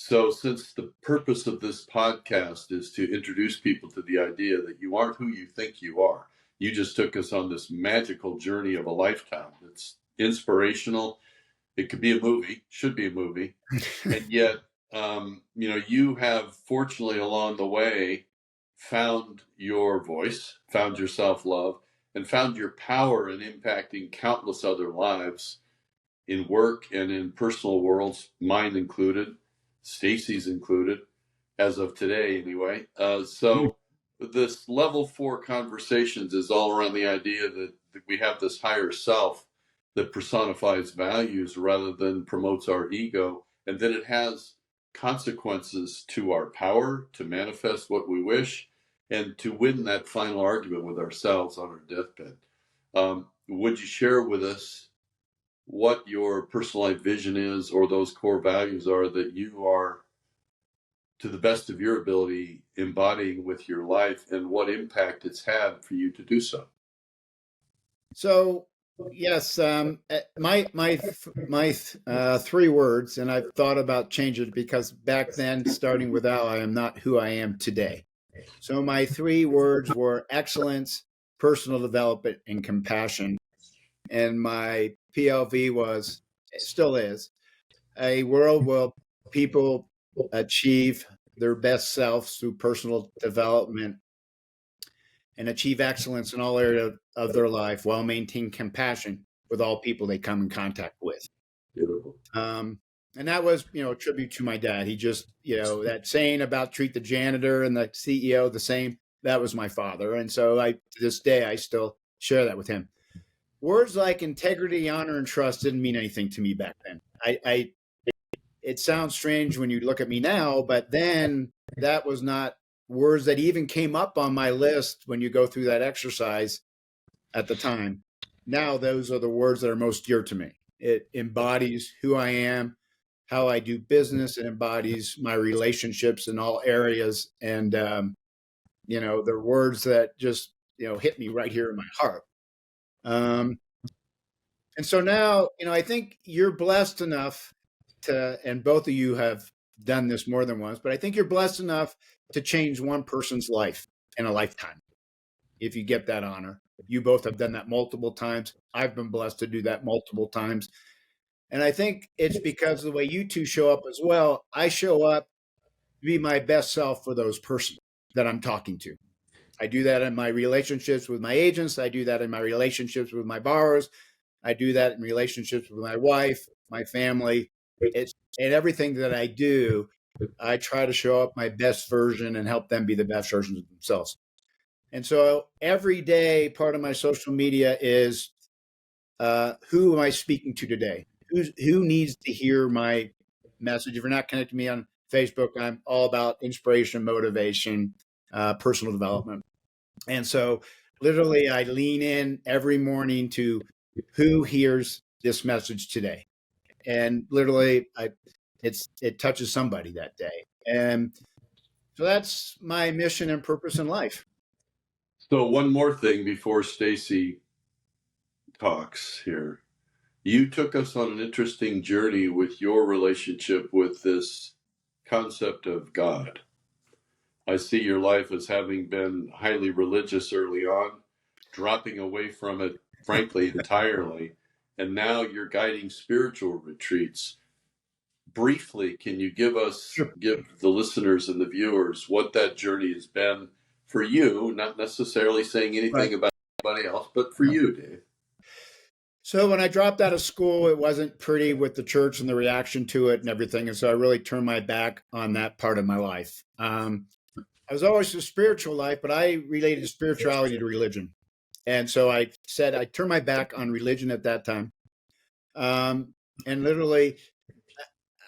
So since the purpose of this podcast is to introduce people to the idea that you aren't who you think you are, you just took us on this magical journey of a lifetime. It's inspirational. It could be a movie, should be a movie. And yet, you have fortunately along the way found your voice, found your self-love, and found your power in impacting countless other lives in work and in personal worlds, mine included, Stacey's included, as of today anyway. So this level 4 conversations is all around the idea that we have this higher self that personifies values rather than promotes our ego, and that it has consequences to our power to manifest what we wish and to win that final argument with ourselves on our deathbed. Would you share with us what your personalized vision is, or those core values are that you are, to the best of your ability, embodying with your life, and what impact it's had for you to do so? So Yes, my 3 words, and I've thought about changing it because back then, starting with Al, I am not who I am today. So my 3 words were excellence, personal development, and compassion. And my PLV was, it still is, a world where people achieve their best selves through personal development and achieve excellence in all areas of their life while maintaining compassion with all people they come in contact with. Beautiful. And that was, a tribute to my dad. He just, that saying about treat the janitor and the CEO the same, that was my father. And so to this day, I still share that with him. Words like integrity, honor, and trust didn't mean anything to me back then. It sounds strange when you look at me now, but then that was not words that even came up on my list when you go through that exercise at the time. Now, those are the words that are most dear to me. It embodies who I am, how I do business. It embodies my relationships in all areas. And, they're words that just, hit me right here in my heart. And so now, I think you're blessed enough and both of you have done this more than once, but I think you're blessed enough to change one person's life in a lifetime. If you get that honor, you both have done that multiple times. I've been blessed to do that multiple times. And I think it's because of the way you two show up as well. I show up to be my best self for those persons that I'm talking to. I do that in my relationships with my agents. I do that in my relationships with my borrowers. I do that in relationships with my wife, my family. It's in everything that I do. I try to show up my best version and help them be the best versions of themselves. And so every day, part of my social media is who am I speaking to today? Who needs to hear my message? If you're not connected to me on Facebook, I'm all about inspiration, motivation, personal development. And so literally I lean in every morning to who hears this message today. And literally it touches somebody that day. And so that's my mission and purpose in life. So one more thing before Stacey talks here. You took us on an interesting journey with your relationship with this concept of God. I see your life as having been highly religious early on, dropping away from it, frankly, entirely, and now you're guiding spiritual retreats. Briefly, can you give the listeners and the viewers what that journey has been for you, not necessarily saying anything about anybody else, but for you, Dave? So when I dropped out of school, it wasn't pretty with the church and the reaction to it and everything. And so I really turned my back on that part of my life. I was always a spiritual life, but I related spirituality to religion. And so I said I turned my back on religion at that time. And literally,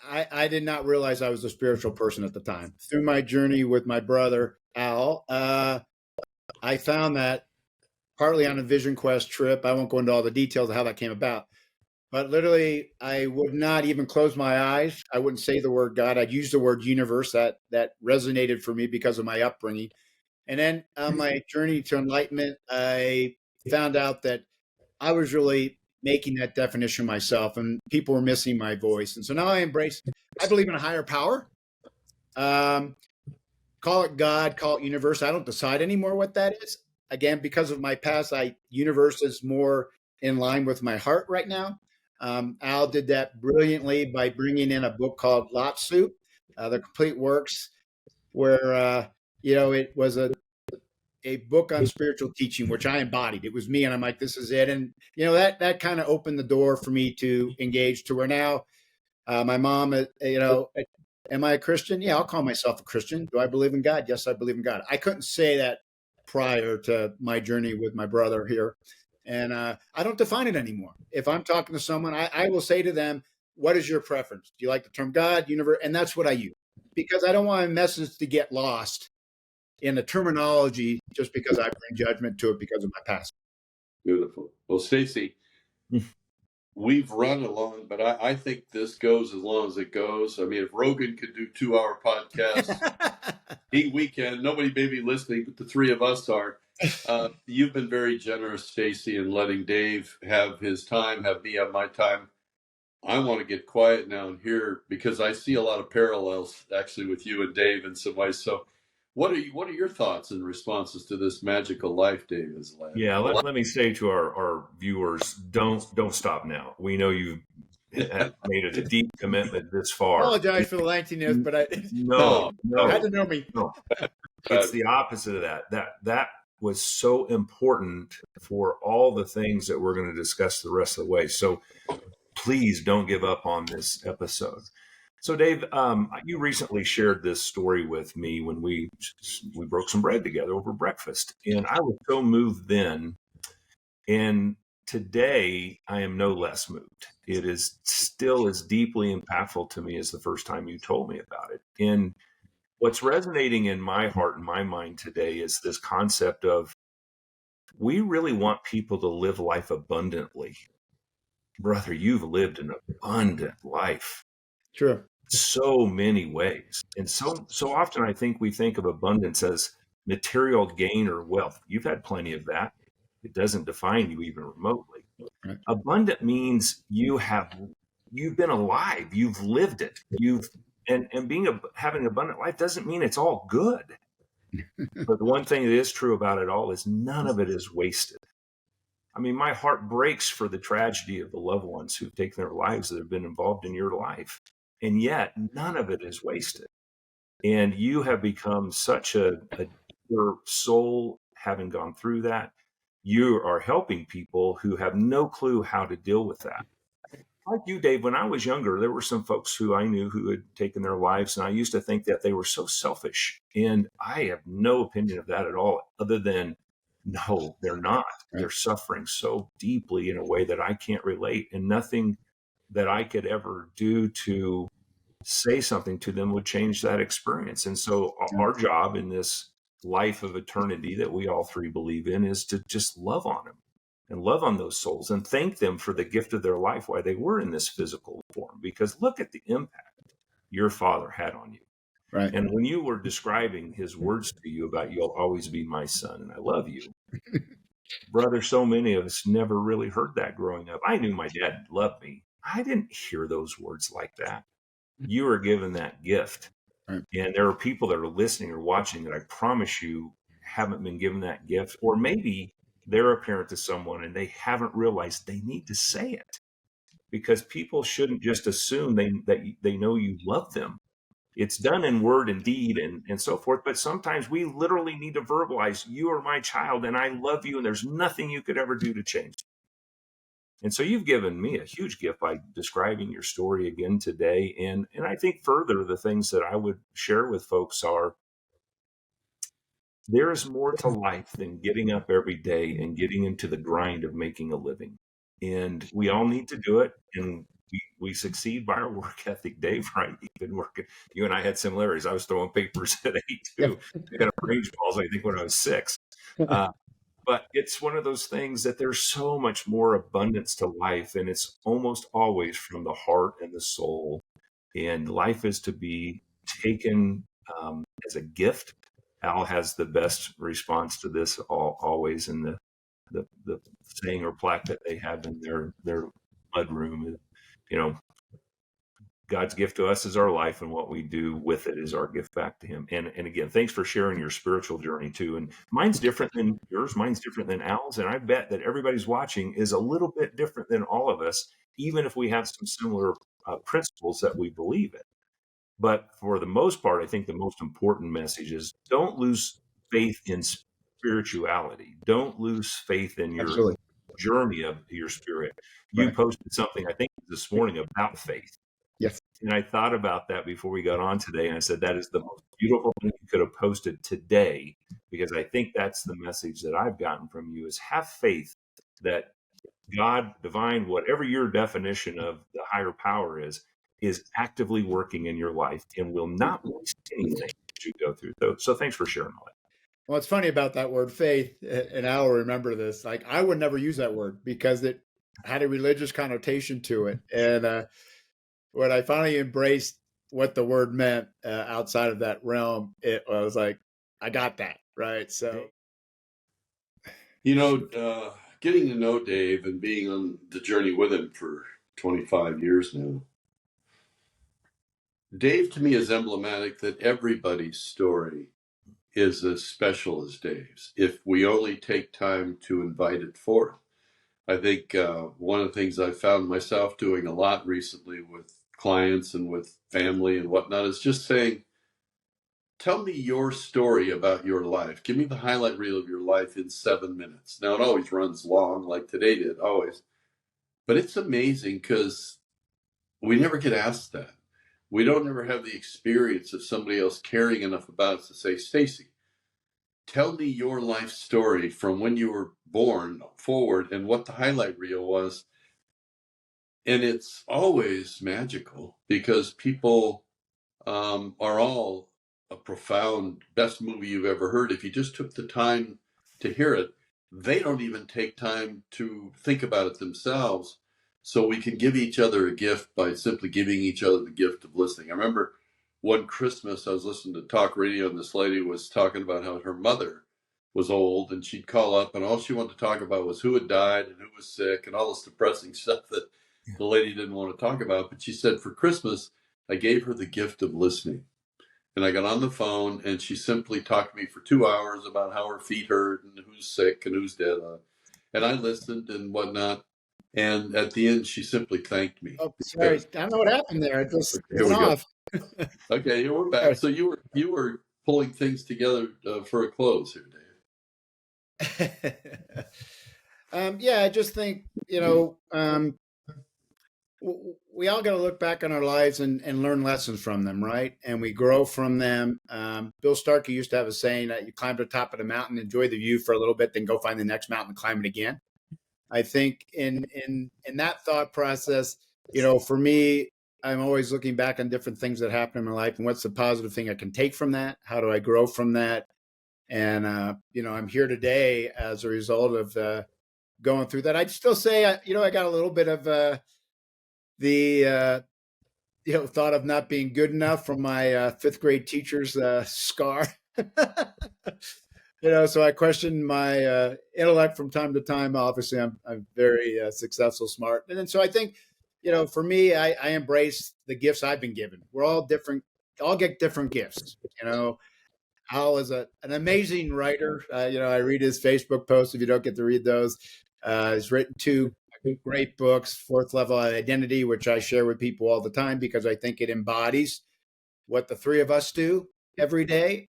I did not realize I was a spiritual person at the time. Through my journey with my brother, Al, I found that partly on a Vision Quest trip. I won't go into all the details of how that came about. But literally, I would not even close my eyes. I wouldn't say the word God. I'd use the word universe. That resonated for me because of my upbringing. And then on my journey to enlightenment, I found out that I was really making that definition myself, and people were missing my voice. And so now I believe in a higher power. Call it God, call it universe. I don't decide anymore what that is. Again, because of my past, universe is more in line with my heart right now. Al did that brilliantly by bringing in a book called Lao-Tzu, The Complete Works, where it was a book on spiritual teaching, which I embodied. It was me, and I'm like, this is it. And that kind of opened the door for me to engage to where now my mom, am I a Christian? Yeah, I'll call myself a Christian. Do I believe in God? Yes, I believe in God. I couldn't say that prior to my journey with my brother here. And I don't define it anymore. If I'm talking to someone, I will say to them, what is your preference? Do you like the term God, universe? And that's what I use, because I don't want my message to get lost in the terminology just because I bring judgment to it because of my past. Beautiful. Well, Stacey, we've run along, but I think this goes as long as it goes. I mean, if Rogan could do 2-hour podcasts, we can. Nobody may be listening, but the three of us are. You've been very generous, Stacey, in letting Dave have his time, have me have my time. I want to get quiet now and hear, because I see a lot of parallels actually with you and Dave in some ways. So what are your thoughts and responses to this magical life Dave has led? Yeah, let me say to our viewers, don't stop now. We know you've made it a deep commitment this far. Apologize for the lengthiness, but I No, had to know me. no. It's the opposite of that. That was so important for all the things that we're going to discuss the rest of the way. So please don't give up on this episode. So Dave, you recently shared this story with me when we broke some bread together over breakfast, and I was so moved then. And today I am no less moved. It is still as deeply impactful to me as the first time you told me about it. And what's resonating in my heart and my mind today is this concept of, we really want people to live life abundantly. Brother, you've lived an abundant life. True. So many ways. And so often I think we think of abundance as material gain or wealth. You've had plenty of that. It doesn't define you even remotely. Right. Abundant means you've been alive, you've lived it. And having an abundant life doesn't mean it's all good. But the one thing that is true about it all is none of it is wasted. I mean, my heart breaks for the tragedy of the loved ones who've taken their lives that have been involved in your life. And yet none of it is wasted. And you have become such a deeper soul having gone through that. You are helping people who have no clue how to deal with that. Like you, Dave, when I was younger, there were some folks who I knew who had taken their lives, and I used to think that they were so selfish. And I have no opinion of that at all, other than, no, they're not. Right. They're suffering so deeply in a way that I can't relate, and nothing that I could ever do to say something to them would change that experience. And so our job in this life of eternity that we all three believe in is to just love on them and love on those souls and thank them for the gift of their life while they were in this physical form. Because look at the impact your father had on you. Right. And when you were describing his words to you about, you'll always be my son and I love you, brother, so many of us never really heard that growing up. I knew my dad loved me. I didn't hear those words like that. You are given that gift. Right. And there are people that are listening or watching that I promise you haven't been given that gift, or maybe they're a parent to someone and they haven't realized they need to say it, because people shouldn't just assume that they know you love them. It's done in word and deed and so forth. But sometimes we literally need to verbalize, you are my child and I love you and there's nothing you could ever do to change it. And so you've given me a huge gift by describing your story again today. And I think further, the things that I would share with folks are, there is more to life than getting up every day and getting into the grind of making a living. And we all need to do it. And we succeed by our work ethic. Dave, right? You've been working. You and I had similarities. I was throwing papers at 8 too. I got a range balls, I think, when I was 6. But it's one of those things that there's so much more abundance to life, and it's almost always from the heart and the soul. And life is to be taken as a gift. Al has the best response to this always in the saying or plaque that they have in their mud room. You know, God's gift to us is our life, and what we do with it is our gift back to him. And again, thanks for sharing your spiritual journey too. And mine's different than yours. Mine's different than Al's. And I bet that everybody's watching is a little bit different than all of us, even if we have some similar principles that we believe in. But for the most part, I think the most important message is, don't lose faith in spirituality. Don't lose faith in your Absolutely. journey of your spirit. You Right. posted something, I think, this morning about faith. Yes. And I thought about that before we got on today. And I said, that is the most beautiful thing you could have posted today, because I think that's the message that I've gotten from you, is have faith that God, divine, whatever your definition of the higher power is actively working in your life and will not waste anything that you go through. So thanks for sharing all that. Well, it's funny about that word faith, and I will remember this. Like, I would never use that word because it had a religious connotation to it. And when I finally embraced what the word meant outside of that realm, it was like, I got that, right? So Getting to know Dave and being on the journey with him for 25 years now, Dave to me is emblematic that everybody's story is as special as Dave's if we only take time to invite it forth. I think one of the things I've found myself doing a lot recently with clients and with family and whatnot is just saying, tell me your story about your life. Give me the highlight reel of your life in 7 minutes. Now, it always runs long, like today did, always. But it's amazing because we never get asked that. We don't ever have the experience of somebody else caring enough about us to say, Stacey, tell me your life story from when you were born forward and what the highlight reel was. And it's always magical because people are all a profound, best movie you've ever heard. If you just took the time to hear it, they don't even take time to think about it themselves. So we can give each other a gift by simply giving each other the gift of listening. I remember one Christmas I was listening to talk radio and this lady was talking about how her mother was old and she'd call up and all she wanted to talk about was who had died and who was sick and all this depressing stuff that the lady didn't want to talk about. But she said for Christmas, I gave her the gift of listening. And I got on the phone and she simply talked to me for 2 hours about how her feet hurt and who's sick and who's dead. And I listened and whatnot. And at the end, she simply thanked me. Oh, sorry. I don't know what happened there. It just Here we went go. off. Okay, here we're back. So you were pulling things together for a close here, Dave. Yeah, I just think, we all got to look back on our lives and learn lessons from them, right? And we grow from them. Bill Starkey used to have a saying that you climb to the top of the mountain, enjoy the view for a little bit, then go find the next mountain and climb it again. I think in that thought process, for me, I'm always looking back on different things that happen in my life and what's the positive thing I can take from that? How do I grow from that? And I'm here today as a result of going through that. I'd still say, I got a little bit of the thought of not being good enough from my fifth grade teacher's scar. So I question my intellect from time to time. Obviously, I'm very successful, smart, and then so I think, for me, I embrace the gifts I've been given. We're all different, all get different gifts. Al is an amazing writer. I read his Facebook posts. If you don't get to read those, he's written 2 great books, Fourth Level Identity, which I share with people all the time because I think it embodies what the 3 of us do every day.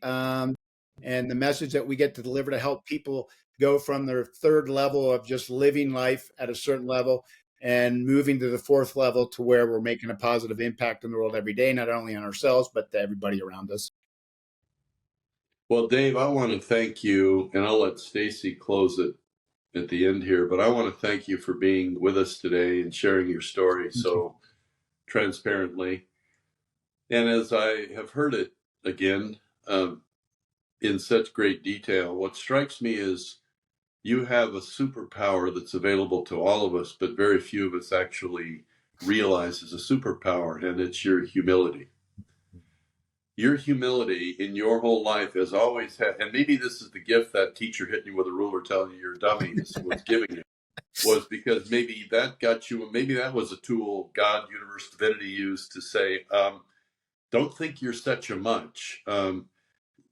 And the message that we get to deliver to help people go from their 3rd level of just living life at a certain level and moving to the 4th level to where we're making a positive impact in the world every day, not only on ourselves, but to everybody around us. Well, Dave, I want to thank you, and I'll let Stacey close it at the end here, but I want to thank you for being with us today and sharing your story so transparently. And as I have heard it again in such great detail, what strikes me is you have a superpower that's available to all of us, but very few of us actually realize is a superpower, and it's your humility. Your humility in your whole life has always had, and maybe this is the gift that teacher hitting you with a ruler telling you you're a dummy was giving you, was because maybe that got you, and maybe that was a tool God, universe, divinity used to say, don't think you're such a much.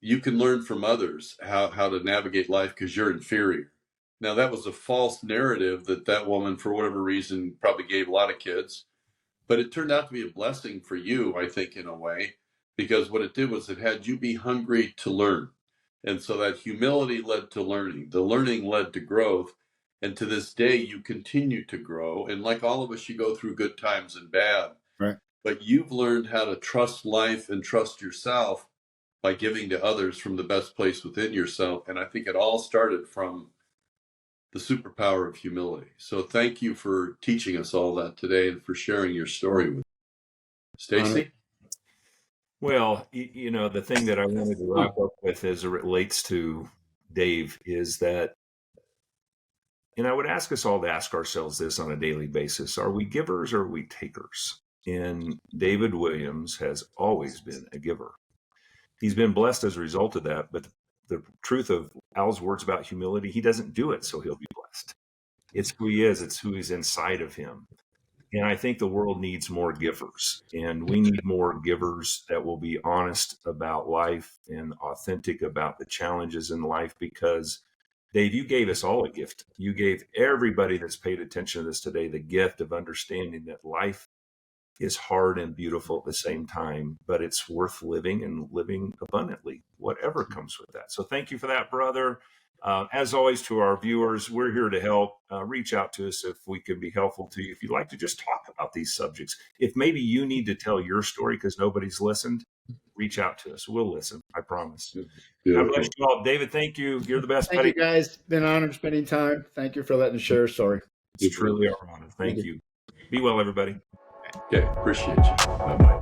You can learn from others how to navigate life because you're inferior. Now, that was a false narrative that woman, for whatever reason, probably gave a lot of kids. But it turned out to be a blessing for you, I think, in a way, because what it did was it had you be hungry to learn. And so that humility led to learning. The learning led to growth. And to this day, you continue to grow. And like all of us, you go through good times and bad. Right. But you've learned how to trust life and trust yourself by giving to others from the best place within yourself. And I think it all started from the superpower of humility. So thank you for teaching us all that today and for sharing your story with us. Stacey? Well, the thing that I wanted to wrap up with as it relates to Dave is that, and I would ask us all to ask ourselves this on a daily basis: are we givers or are we takers? And David Williams has always been a giver. He's been blessed as a result of that. But the truth of Al's words about humility, he doesn't do it so he'll be blessed. It's who he is. It's who he's inside of him. And I think the world needs more givers, and we need more givers that will be honest about life and authentic about the challenges in life, because Dave, you gave us all a gift. You gave everybody that's paid attention to this today the gift of understanding that life is hard and beautiful at the same time, but it's worth living and living abundantly, whatever comes with that. So thank you for that, brother. As always, to our viewers, we're here to help. Reach out to us if we can be helpful to you. If you'd like to just talk about these subjects, if maybe you need to tell your story because nobody's listened, reach out to us. We'll listen. I promise. God bless you all. David, thank you. You're the best. Thank you, guys. Been an honor spending time. Thank you for letting us share a story. It's truly our honor. Thank you. Be well, everybody. Okay, appreciate you. Bye-bye.